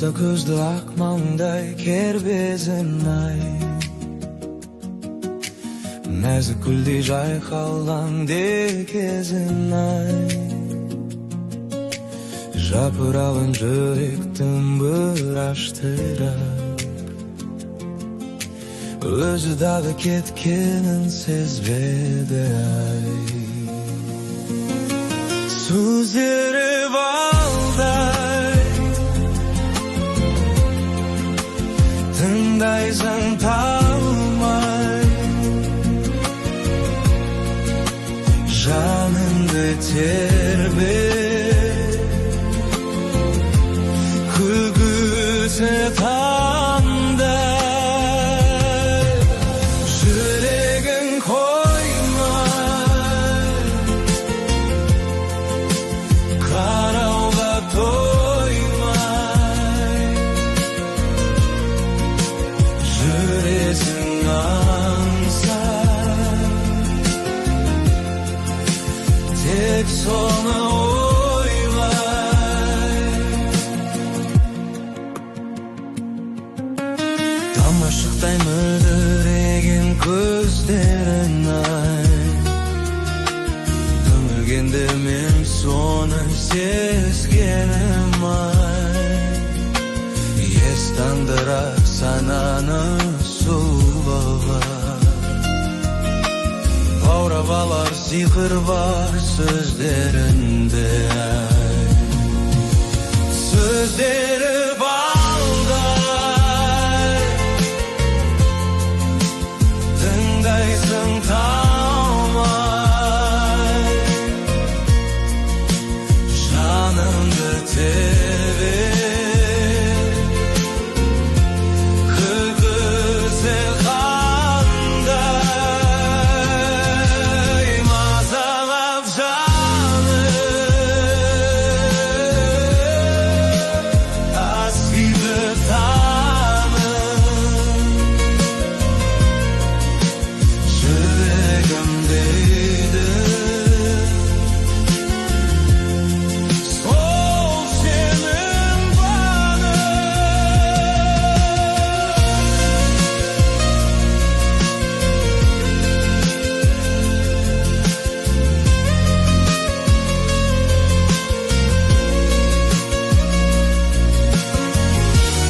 Аса көзді ақ маңдай кербезін ай, нәзік гүлдей жайқалған кезін ай, жапырағын жүректің бір аштырып, өзі дағы кеткенін сезбеді ай. Сөздері балдай, тыңдайсың талмай, жаныңды тербеп, күлгісі таңдай, жүрегін қоймай, қарауға тоймай, жүресің аңсай, тек соны тамашықтай мөлдіреген көздерін ай, үмілгенде мен соны сезгенім ай, ес тандырақ сананы сұлуға, баурап алар сиқыр бар сөздерінде ай, сөздері бар